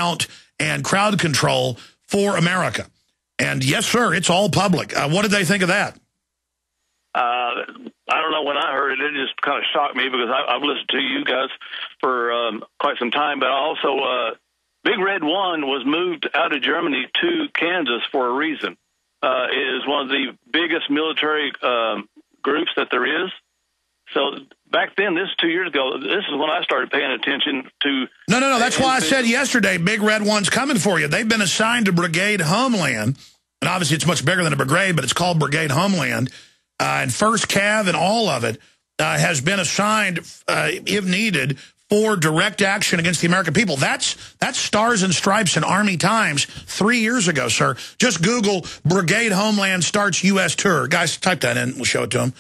count and crowd control for America. And yes, sir, it's all public. What did they think of that? I don't know. When I heard it, it just kind of shocked me because I've listened to you guys for quite some time. But also, Big Red 1 was moved out of Germany to Kansas for a reason. It is one of the biggest military groups that there is. So back then, this is 2 years ago, this is when I started paying attention to... No. That's why I said yesterday, Big Red 1's coming for you. They've been assigned to Brigade Homeland. And obviously, it's much bigger than a brigade, but it's called Brigade Homeland. And 1st Cav and all of it has been assigned, if needed, for direct action against the American people. That's Stars and Stripes in Army Times 3 years ago, sir. Just Google Brigade Homeland starts U.S. tour. Guys, type that in. We'll show it to them.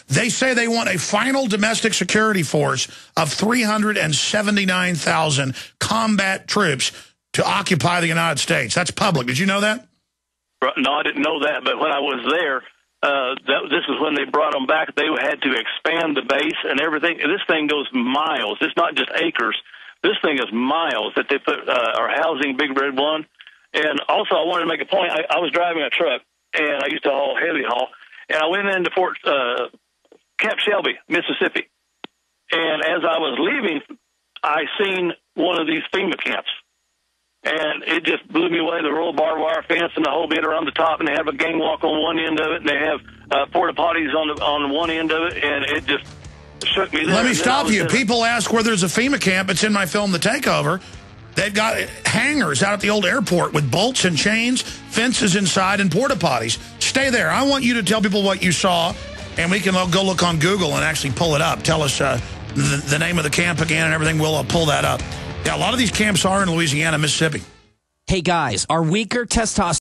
They say they want a final domestic security force of 379,000 combat troops to occupy the United States. That's public. Did you know that? No, I didn't know that. But when I was there, this is when they brought them back. They had to expand the base and everything. This thing goes miles. It's not just acres. This thing is miles that they are housing Big Red 1. And also, I wanted to make a point. I was driving a truck, and I used to haul heavy haul. And I went into Camp Shelby, Mississippi. And as I was leaving, I seen one of these FEMA camps. And it just blew me away, the roll barbed wire fence and the whole bit around the top. And they have a gang walk on one end of it, and they have porta potties on one end of it. And it just shook me. Let me stop you. People ask where there's a FEMA camp. It's in my film, The Takeover. They've got hangars out at the old airport with bolts and chains, fences inside, and porta potties. Stay there. I want you to tell people what you saw, and we can go look on Google and actually pull it up. Tell us the name of the camp again and everything. We'll pull that up. Yeah, a lot of these camps are in Louisiana, Mississippi. Hey, guys, are weaker testosterone...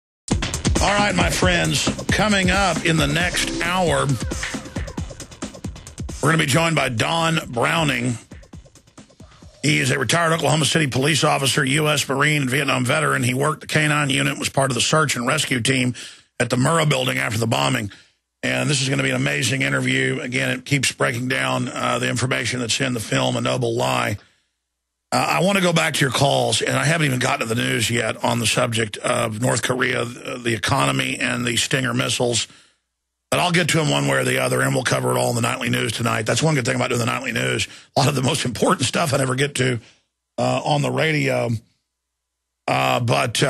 All right, my friends, coming up in the next hour, we're going to be joined by Don Browning. He is a retired Oklahoma City police officer, U.S. Marine, and Vietnam veteran. He worked the K-9 unit, was part of the search and rescue team at the Murrah building after the bombing. And this is going to be an amazing interview. Again, it keeps breaking down the information that's in the film, A Noble Lie. I want to go back to your calls, and I haven't even gotten to the news yet on the subject of North Korea, the economy, and the Stinger missiles. But I'll get to them one way or the other, and we'll cover it all in the nightly news tonight. That's one good thing about doing the nightly news. A lot of the most important stuff I never get to on the radio. But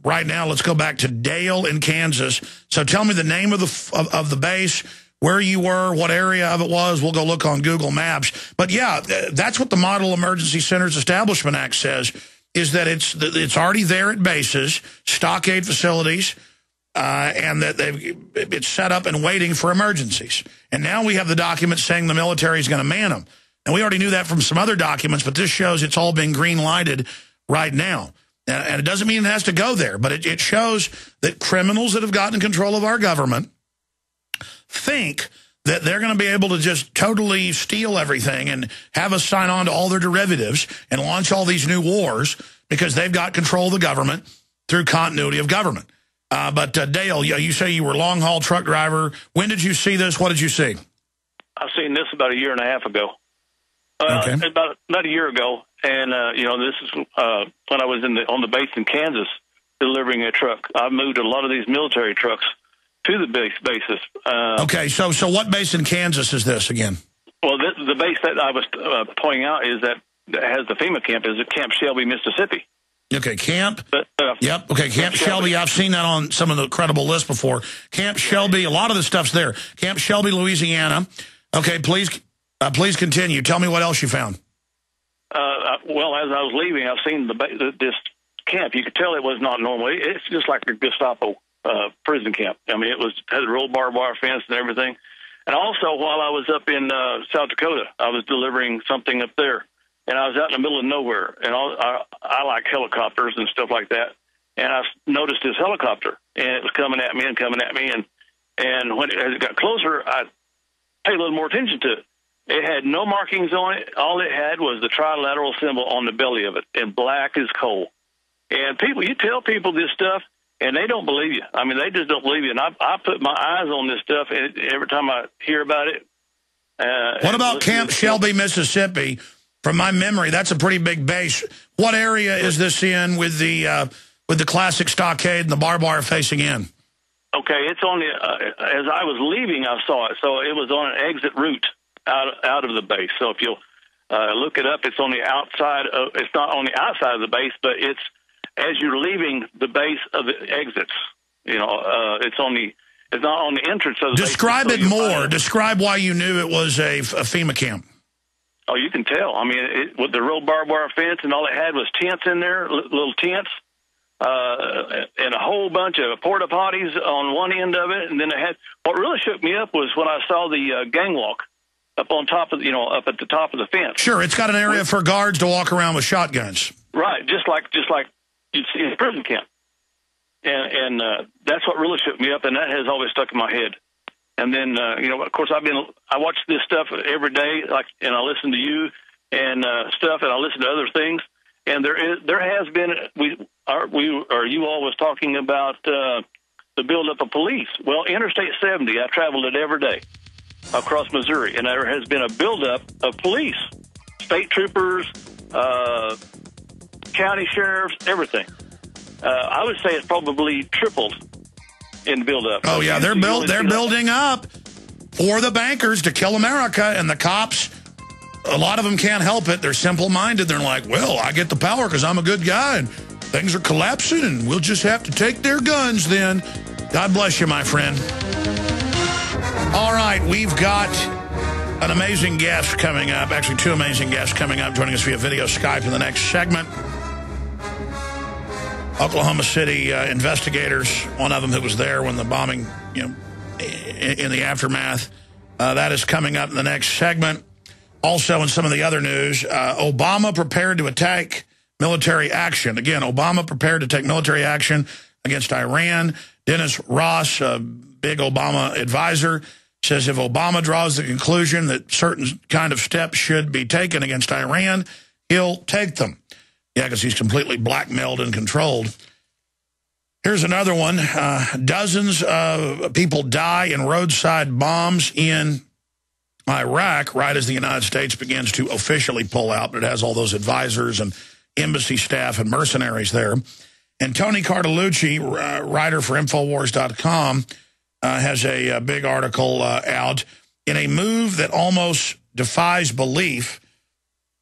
right now, let's go back to Dale in Kansas. So tell me the name of the base, where you were, what area of it was. We'll go look on Google Maps. But, yeah, that's what the Model Emergency Centers Establishment Act says, is that it's already there at bases, stockade facilities, and that it's set up and waiting for emergencies. And now we have the documents saying the military is going to man them. And we already knew that from some other documents, but this shows it's all been green-lighted right now. And it doesn't mean it has to go there, but it shows that criminals that have gotten control of our government think that they're going to be able to just totally steal everything and have us sign on to all their derivatives and launch all these new wars because they've got control of the government through continuity of government. But Dale, you say you were a long-haul truck driver. When did you see this? What did you see? I've seen this about a year and a half ago. Okay. About a year ago. And, this is when I was on the base in Kansas delivering a truck. I moved a lot of these military trucks to the bases. Okay, so what base in Kansas is this again? Well, the base that I was pointing out is that has the FEMA camp is at Camp Shelby, Mississippi. Okay, Camp. Yep. Okay, Camp Shelby. I've seen that on some of the credible lists before. Camp Shelby. A lot of the stuff's there. Camp Shelby, Louisiana. Okay, please continue. Tell me what else you found. Well, as I was leaving, I've seen this camp. You could tell it was not normal. It's just like a Gestapo prison camp. I mean, had a roll barbed wire fence and everything. And also, while I was up in South Dakota, I was delivering something up there. And I was out in the middle of nowhere. And I like helicopters and stuff like that. And I noticed this helicopter, and it was coming at me. And when as it got closer, I paid a little more attention to it. It had no markings on it. All it had was the trilateral symbol on the belly of it, and black as coal. And you tell people this stuff, and they don't believe you. I mean, they just don't believe you. And I put my eyes on this stuff, and every time I hear about it. What about Camp Shelby, Mississippi? From my memory, that's a pretty big base. What area is this in with the classic stockade and the barbed wire facing in? Okay, it's on the, as I was leaving, I saw it. So it was on an exit route out of the base. So if you'll look it up, it's on the outside of, it's not on the outside of the base, but it's as you're leaving the base of the exits. You know, it's not on the entrance of the base. Describe it more. Describe why you knew it was a FEMA camp. Oh, you can tell. I mean, with the real barbed wire fence, and all it had was tents in there, little tents. And a whole bunch of porta potties on one end of it, and then it had. What really shook me up was when I saw the gang walk up on top of, up at the top of the fence. Sure, it's got an area for guards to walk around with shotguns. Right, just like you'd see in a prison camp, and that's what really shook me up, and that has always stuck in my head. And then of course I watch this stuff every day, and I listen to you and stuff, and I listen to other things. And there has been you all was talking about the buildup of police. Well, Interstate 70, I traveled it every day across Missouri, and there has been a buildup of police, state troopers, county sheriffs, everything. I would say it's probably tripled in buildup. Oh yeah, they're building up for the bankers to kill America, and the cops. A lot of them can't help it. They're simple-minded. They're like, well, I get the power because I'm a good guy, and things are collapsing, and we'll just have to take their guns then. God bless you, my friend. All right, we've got an amazing guest coming up. Actually, two amazing guests coming up, joining us via video Skype in the next segment. Oklahoma City investigators, one of them who was there when the bombing, in the aftermath. That is coming up in the next segment. Also, in some of the other news, Obama prepared to attack military action. Again, Obama prepared to take military action against Iran. Dennis Ross, a big Obama advisor, says if Obama draws the conclusion that certain kind of steps should be taken against Iran, he'll take them. Yeah, because he's completely blackmailed and controlled. Here's another one. Dozens of people die in roadside bombs in Iraq, right as the United States begins to officially pull out, but it has all those advisors and embassy staff and mercenaries there. And Tony Cartalucci, writer for Infowars.com, has a big article out. In a move that almost defies belief,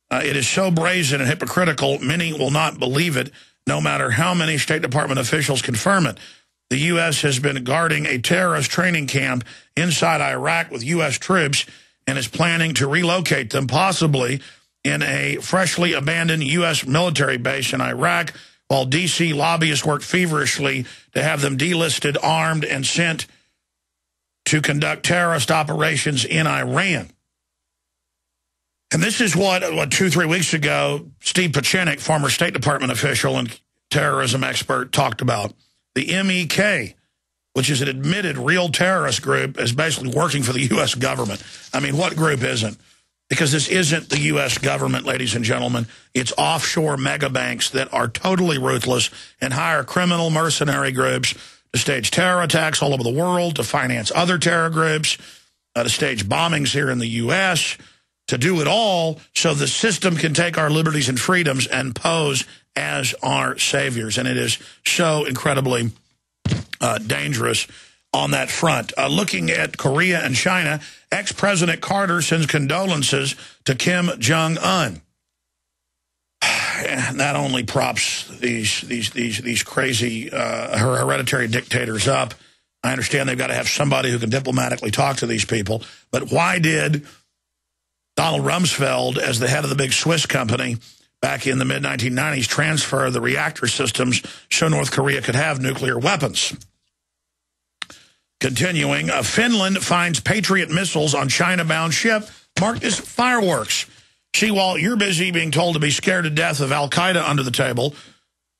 it is so brazen and hypocritical, many will not believe it, no matter how many State Department officials confirm it. The U.S. has been guarding a terrorist training camp inside Iraq with U.S. troops and is planning to relocate them, possibly in a freshly abandoned U.S. military base in Iraq, while D.C. lobbyists work feverishly to have them delisted, armed, and sent to conduct terrorist operations in Iran. And this is what 2-3 weeks ago, Steve Pachinik, former State Department official and terrorism expert, talked about. The MEK, which is an admitted real terrorist group, is basically working for the U.S. government. I mean, what group isn't? Because this isn't the U.S. government, ladies and gentlemen. It's offshore mega banks that are totally ruthless and hire criminal mercenary groups to stage terror attacks all over the world, to finance other terror groups, to stage bombings here in the U.S., to do it all so the system can take our liberties and freedoms and pose as our saviors. And it is so incredibly dangerous on that front. Looking at Korea and China, ex-President Carter sends condolences to Kim Jong-un. And that only props these crazy hereditary dictators up. I understand they've got to have somebody who can diplomatically talk to these people. But why did Donald Rumsfeld, as the head of the big Swiss company back in the mid-1990s, transfer the reactor systems so North Korea could have nuclear weapons? Continuing, Finland finds Patriot missiles on China-bound ship marked as fireworks. See, while you're busy being told to be scared to death of Al-Qaeda under the table,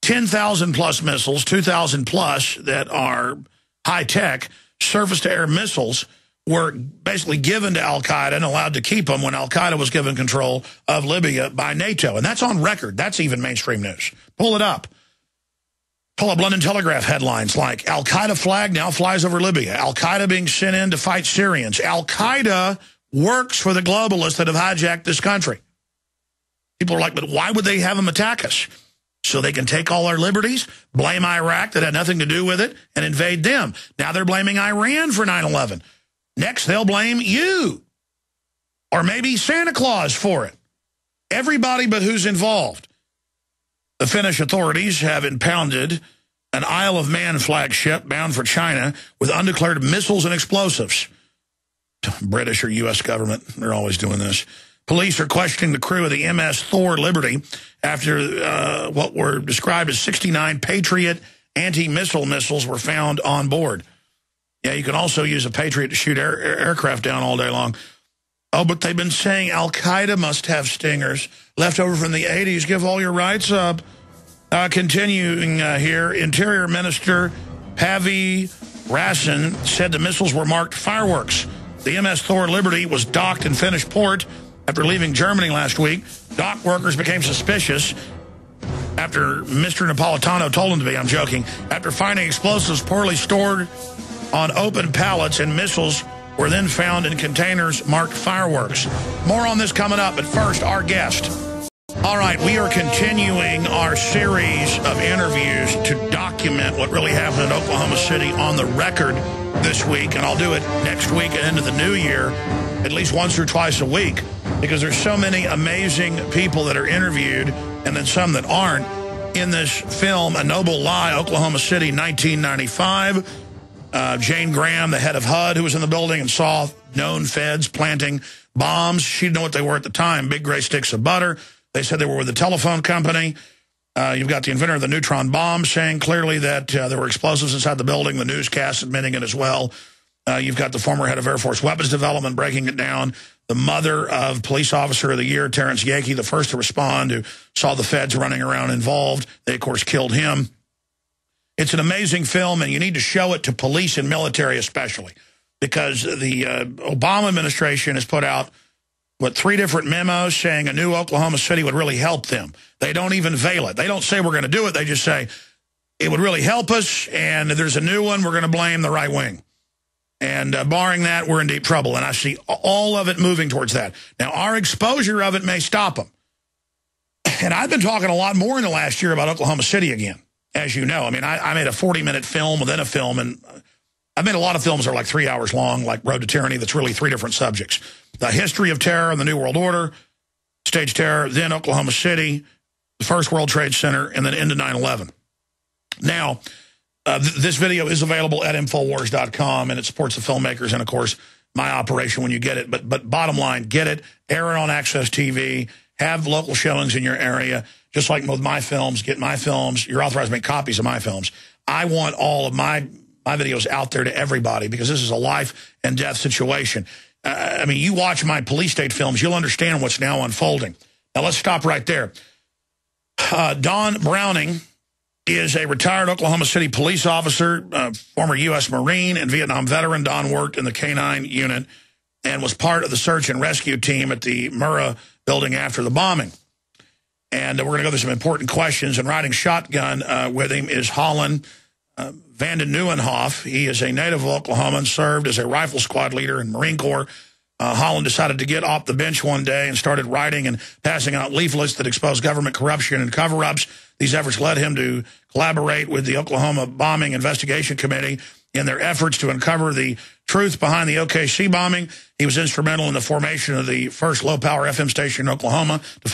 10,000-plus missiles, 2,000-plus that are high-tech, surface-to-air missiles were basically given to Al-Qaeda and allowed to keep them when Al-Qaeda was given control of Libya by NATO. And that's on record. That's even mainstream news. Pull it up. Pull up London Telegraph headlines like, Al-Qaeda flag now flies over Libya. Al-Qaeda being sent in to fight Syrians. Al-Qaeda works for the globalists that have hijacked this country. People are like, but why would they have them attack us? So they can take all our liberties, blame Iraq that had nothing to do with it, and invade them. Now they're blaming Iran for 9/11. Next, they'll blame you. Or maybe Santa Claus for it. Everybody but who's involved. The Finnish authorities have impounded an Isle of Man flagship bound for China with undeclared missiles and explosives. British or U.S. government, they're always doing this. Police are questioning the crew of the MS Thor Liberty after what were described as 69 Patriot anti-missile missiles were found on board. Yeah, you can also use a Patriot to shoot aircraft down all day long. Oh, but they've been saying Al-Qaeda must have stingers left over from the 80s. Give all your rights up. Continuing here, Interior Minister Pavi Rassen said the missiles were marked fireworks. The MS Thor Liberty was docked in Finnish port after leaving Germany last week. Dock workers became suspicious after Mr. Napolitano told them to be. I'm joking. After finding explosives poorly stored on open pallets, and missiles were then found in containers marked fireworks. More on this coming up, but first, our guest. All right, we are continuing our series of interviews to document what really happened in Oklahoma City on the record this week, and I'll do it next week and into the new year, at least once or twice a week, because there's so many amazing people that are interviewed, and then some that aren't, in this film, A Noble Lie, Oklahoma City, 1995. Jane Graham, the head of HUD, who was in the building and saw known feds planting bombs. She didn't know what they were at the time, big gray sticks of butter. They said they were with the telephone company. You've got the inventor of the neutron bomb saying clearly that there were explosives inside the building, the newscast admitting it as well. You've got the former head of Air Force Weapons Development breaking it down. The mother of Police Officer of the Year, Terry Yeaky, the first to respond, who saw the feds running around involved. They, of course, killed him. It's an amazing film, and you need to show it to police and military especially, because the Obama administration has put out, 3 different memos saying a new Oklahoma City would really help them. They don't even veil it. They don't say we're going to do it. They just say it would really help us, and if there's a new one, we're going to blame the right wing. And barring that, we're in deep trouble, and I see all of it moving towards that. Now, our exposure of it may stop them. And I've been talking a lot more in the last year about Oklahoma City again, as you know. I mean, I made a 40-minute film within a film, and I've made a lot of films that are like 3 hours long, like Road to Tyranny, that's really 3 different subjects. The history of terror and the New World Order, stage terror, then Oklahoma City, the First World Trade Center, and then into 9/11. Now, this video is available at Infowars.com, and it supports the filmmakers and, of course, my operation when you get it. But bottom line, get it, air it on Access TV, have local showings in your area. Just like with my films, get my films. You're authorized to make copies of my films. I want all of my videos out there to everybody, because this is a life and death situation. I mean, you watch my police state films, you'll understand what's now unfolding. Now, let's stop right there. Don Browning is a retired Oklahoma City police officer, former U.S. Marine and Vietnam veteran. Don worked in the K-9 unit and was part of the search and rescue team at the Murrah building after the bombing. And we're going to go through some important questions. And riding shotgun with him is Holland Vanden Nieuwenhof. He is a native of Oklahoma and served as a rifle squad leader in Marine Corps. Holland decided to get off the bench one day and started writing and passing out leaflets that exposed government corruption and cover-ups. These efforts led him to collaborate with the Oklahoma Bombing Investigation Committee in their efforts to uncover the truth behind the OKC bombing. He was instrumental in the formation of the first low-power FM station in Oklahoma to